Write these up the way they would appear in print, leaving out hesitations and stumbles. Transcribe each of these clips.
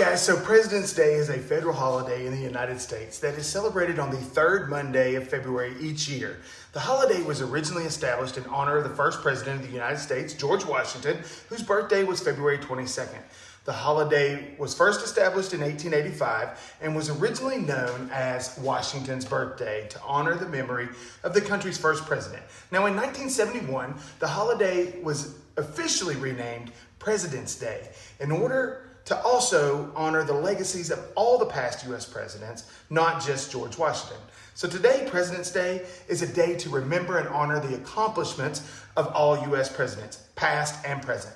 guys, so President's Day is a federal holiday in the United States that is celebrated on the third Monday of February each year. The holiday was originally established in honor of the first president of the United States, George Washington, whose birthday was February 22nd. The holiday was first established in 1885 and was originally known as Washington's Birthday to honor the memory of the country's first president. Now, in 1971, the holiday was officially renamed President's Day in order to also honor the legacies of all the past U.S. presidents, not just George Washington. So today, President's Day is a day to remember and honor the accomplishments of all U.S. presidents, past and present.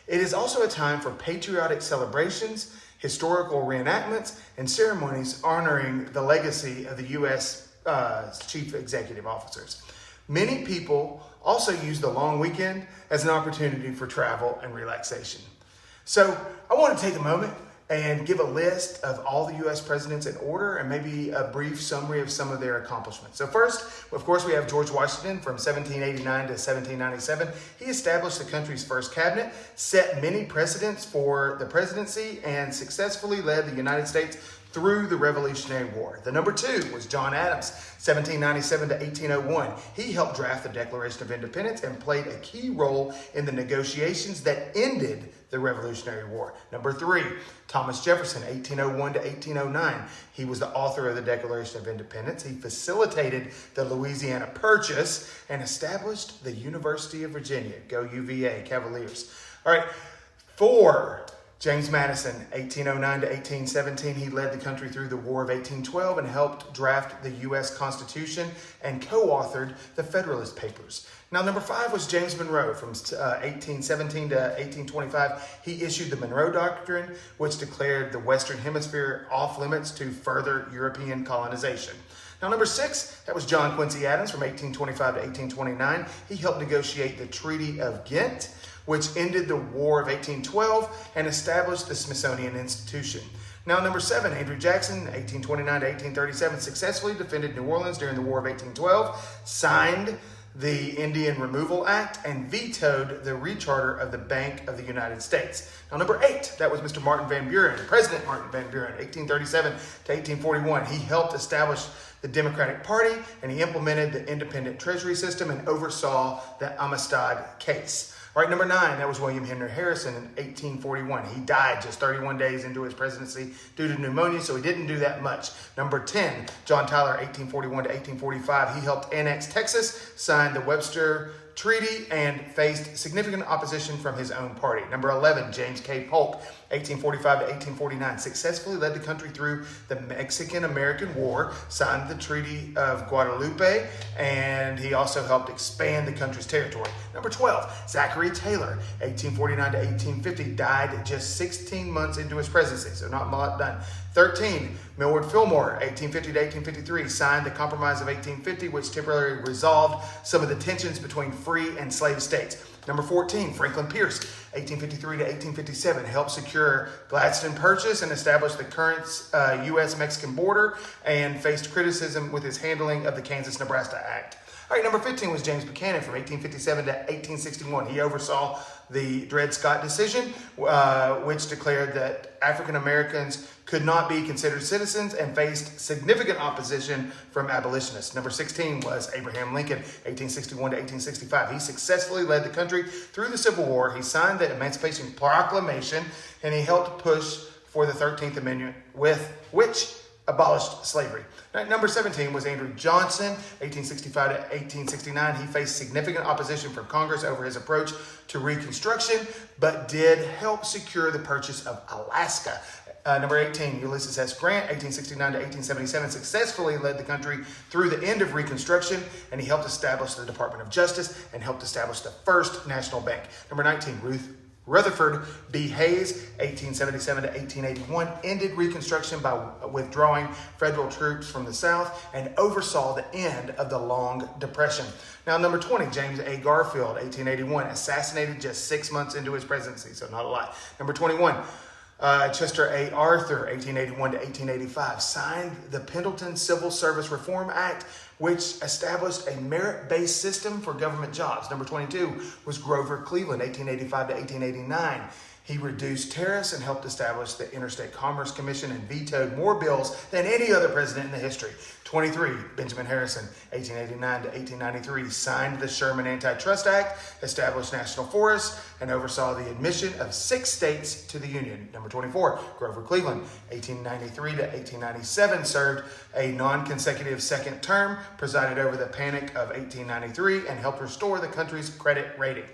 It is also a time for patriotic celebrations, historical reenactments, and ceremonies honoring the legacy of the U.S. Chief Executive Officers. Many people also use the long weekend as an opportunity for travel and relaxation. So I want to take a moment and give a list of all the U.S. presidents in order and maybe a brief summary of some of their accomplishments. So first, of course, we have George Washington from 1789 to 1797. He established the country's first cabinet, set many precedents for the presidency, and successfully led the United States through the Revolutionary War. The number two was John Adams, 1797 to 1801. He helped draft the Declaration of Independence and played a key role in the negotiations that ended the Revolutionary War. Number three, Thomas Jefferson, 1801 to 1809. He was the author of the Declaration of Independence. He facilitated the Louisiana Purchase and established the University of Virginia. Go UVA, Cavaliers. All right, four, James Madison, 1809 to 1817. He led the country through the War of 1812 and helped draft the U.S. Constitution and co-authored the Federalist Papers. Now, number five was James Monroe from 1817 to 1825. He issued the Monroe Doctrine, which declared the Western Hemisphere off limits to further European colonization. Now, number six, that was John Quincy Adams from 1825 to 1829. He helped negotiate the Treaty of Ghent, which ended the War of 1812 and established the Smithsonian Institution. Now, number seven, Andrew Jackson, 1829 to 1837, successfully defended New Orleans during the War of 1812, signed the Indian Removal Act, and vetoed the recharter of the Bank of the United States. Now, number eight, that was Mr. Martin Van Buren, President Martin Van Buren, 1837 to 1841. He helped establish the Democratic Party, and he implemented the independent treasury system and oversaw the Amistad case. All right, number nine, that was William Henry Harrison in 1841. He died just 31 days into his presidency due to pneumonia, so he didn't do that much. Number 10, John Tyler, 1841 to 1845. He helped annex Texas, signed the Webster Treaty, and faced significant opposition from his own party. Number 11, James K. Polk, 1845 to 1849, successfully led the country through the Mexican-American War, signed the Treaty of Guadalupe, and he also helped expand the country's territory. Number 12, Zachary Taylor, 1849 to 1850, died just 16 months into his presidency, so not a lot done. 13, Millward Fillmore, 1850 to 1853, signed the Compromise of 1850, which temporarily resolved some of the tensions between free and slave states. Number 14, Franklin Pierce, 1853 to 1857, helped secure Gladstone Purchase and establish the current U.S.-Mexican border, and faced criticism with his handling of the Kansas-Nebraska Act. All right, number 15 was James Buchanan from 1857 to 1861. He oversaw the Dred Scott decision, which declared that African Americans could not be considered citizens and faced significant opposition from abolitionists. Number 16 was Abraham Lincoln, 1861 to 1865. He successfully led the country through the Civil War. He signed the Emancipation Proclamation, and he helped push for the 13th Amendment, with which abolished slavery. Number 17 was Andrew Johnson, 1865 to 1869. He faced significant opposition from Congress over his approach to Reconstruction, but did help secure the purchase of Alaska. Number 18, Ulysses S. Grant, 1869 to 1877, successfully led the country through the end of Reconstruction, and he helped establish the Department of Justice and helped establish the first national bank. Number 19, Rutherford B. Hayes, 1877 to 1881, ended Reconstruction by withdrawing federal troops from the South and oversaw the end of the Long Depression. Now, number 20, James A. Garfield, 1881, assassinated just 6 months into his presidency, so not a lot. Number 21, Chester A. Arthur, 1881 to 1885, signed the Pendleton Civil Service Reform Act, which established a merit-based system for government jobs. Number 22 was Grover Cleveland, 1885 to 1889. He reduced tariffs and helped establish the Interstate Commerce Commission and vetoed more bills than any other president in the history. 23, Benjamin Harrison, 1889 to 1893, signed the Sherman Antitrust Act, established national forests, and oversaw the admission of 6 states to the Union. Number 24, Grover Cleveland, 1893 to 1897, served a non-consecutive second term, presided over the Panic of 1893, and helped restore the country's credit rating.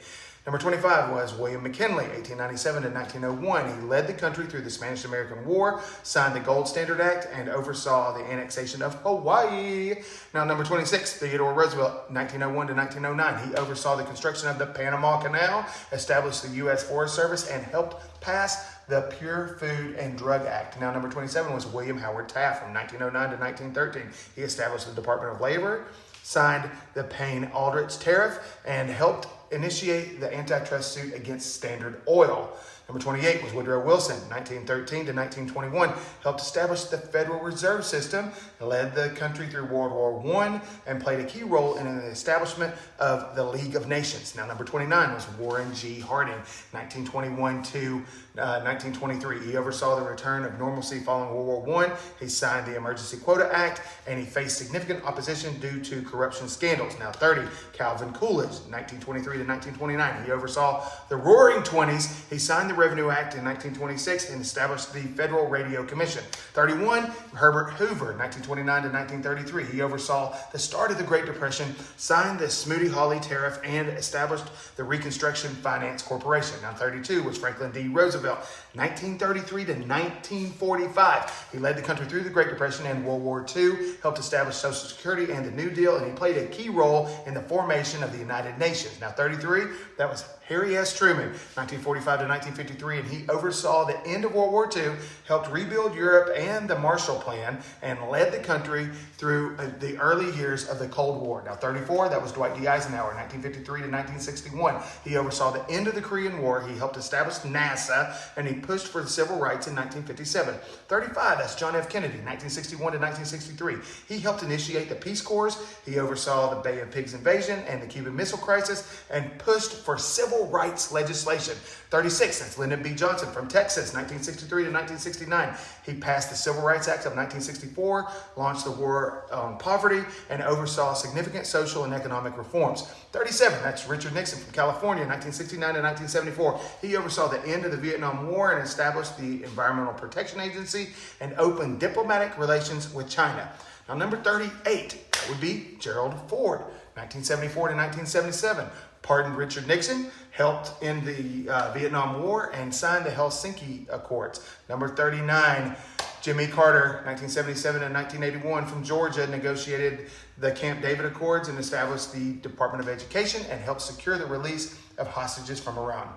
Number 25 was William McKinley, 1897 to 1901. He led the country through the Spanish-American War, signed the Gold Standard Act, and oversaw the annexation of Hawaii. Now, number 26, Theodore Roosevelt, 1901 to 1909. He oversaw the construction of the Panama Canal, established the U.S. Forest Service, and helped pass the Pure Food and Drug Act. Now, number 27 was William Howard Taft from 1909 to 1913. He established the Department of Labor, signed the Payne-Aldrich Tariff, and helped initiate the antitrust suit against Standard Oil. Number 28 was Woodrow Wilson, 1913 to 1921, helped establish the Federal Reserve System, led the country through World War I, and played a key role in the establishment of the League of Nations. Now, number 29 was Warren G. Harding, 1921 to 1923. He oversaw the return of normalcy following World War I. He signed the Emergency Quota Act, and he faced significant opposition due to corruption scandals. Now, 30, Calvin Coolidge, 1923 to 1929. He oversaw the Roaring Twenties. He signed the Revenue Act in 1926 and established the Federal Radio Commission. 31, Herbert Hoover, 1929 to 1933. He oversaw the start of the Great Depression, signed the Smoot-Hawley Tariff, and established the Reconstruction Finance Corporation. Now, 32 was Franklin D. Roosevelt, 1933 to 1945. He led the country through the Great Depression and World War II, helped establish Social Security and the New Deal, and he played a key role in the formation of the United Nations. Now, 33, that was Harry S. Truman, 1945 to 1953, and he oversaw the end of World War II, helped rebuild Europe and the Marshall Plan, and led the country through the early years of the Cold War. Now, 34, that was Dwight D. Eisenhower, 1953 to 1961. He oversaw the end of the Korean War. He helped establish NASA, and he pushed for the civil rights in 1957. 35, that's John F. Kennedy, 1961 to 1963. He helped initiate the Peace Corps. He oversaw the Bay of Pigs invasion and the Cuban Missile Crisis, and pushed for civil rights legislation. 36, that's Lyndon B. Johnson from Texas, 1963 to 1969. He passed the Civil Rights Act of 1964, launched the War on Poverty, and oversaw significant social and economic reforms. 37, that's Richard Nixon from California, 1969 to 1974. He oversaw the end of the Vietnam War and established the Environmental Protection Agency and opened diplomatic relations with China. Now, number 38, that would be Gerald Ford, 1974 to 1977. Pardoned Richard Nixon, helped in the Vietnam War, and signed the Helsinki Accords. Number 39, Jimmy Carter, 1977 and 1981, from Georgia, negotiated the Camp David Accords and established the Department of Education and helped secure the release of hostages from Iran.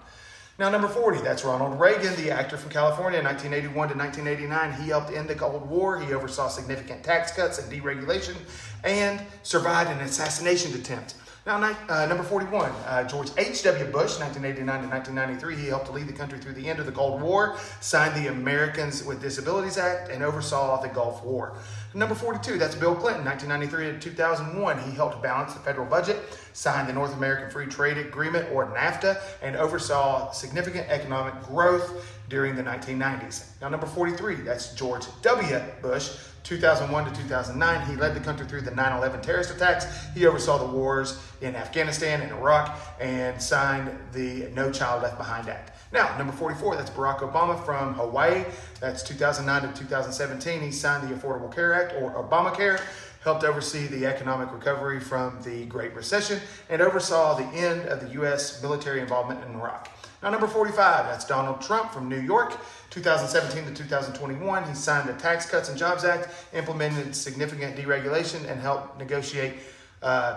Now, number 40, that's Ronald Reagan, the actor from California, 1981 to 1989. He helped end the Cold War. He oversaw significant tax cuts and deregulation and survived an assassination attempt. Now, number 41, George H.W. Bush, 1989 to 1993. He helped to lead the country through the end of the Cold War, signed the Americans with Disabilities Act, and oversaw the Gulf War. Number 42, that's Bill Clinton, 1993 to 2001. He helped balance the federal budget, signed the North American Free Trade Agreement, or NAFTA, and oversaw significant economic growth during the 1990s. Now, number 43, that's George W. Bush, 2001 to 2009. He led the country through the 9/11 terrorist attacks. He oversaw the wars in Afghanistan and Iraq and signed the No Child Left Behind Act. Now, number 44, that's Barack Obama from Hawaii. That's 2009 to 2017. He signed the Affordable Care Act, or Obamacare, helped oversee the economic recovery from the Great Recession, and oversaw the end of the U.S. military involvement in Iraq. Now, number 45, that's Donald Trump from New York, 2017 to 2021. He signed the Tax Cuts and Jobs Act, implemented significant deregulation, and helped negotiate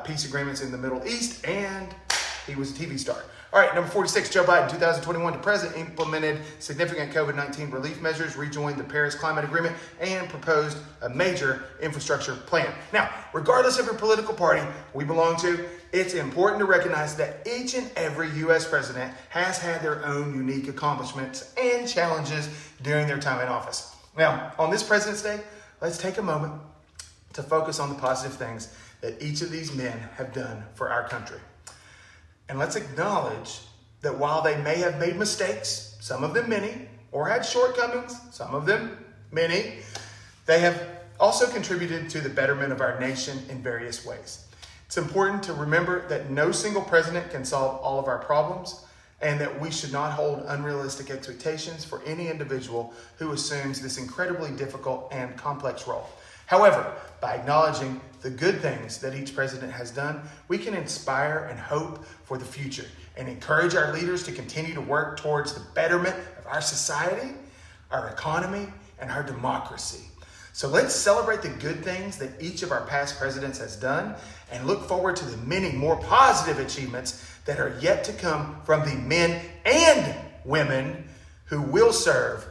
peace agreements in the Middle East, and he was a TV star. All right, number 46, Joe Biden, 2021 to present, implemented significant COVID-19 relief measures, rejoined the Paris Climate Agreement, and proposed a major infrastructure plan. Now, regardless of your political party we belong to, it's important to recognize that each and every U.S. president has had their own unique accomplishments and challenges during their time in office. Now, on this President's Day, let's take a moment to focus on the positive things that each of these men have done for our country. And let's acknowledge that while they may have made mistakes some of them many, or had shortcomings, some of them many, they have also contributed to the betterment of our nation in various ways. It's important to remember that no single president can solve all of our problems, and that we should not hold unrealistic expectations for any individual who assumes this incredibly difficult and complex role. However, by acknowledging the good things that each president has done, we can inspire and hope for the future and encourage our leaders to continue to work towards the betterment of our society, our economy, and our democracy. So let's celebrate the good things that each of our past presidents has done and look forward to the many more positive achievements that are yet to come from the men and women who will serve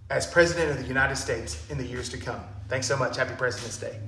as President of the United States in the years to come. Thanks so much. Happy President's Day.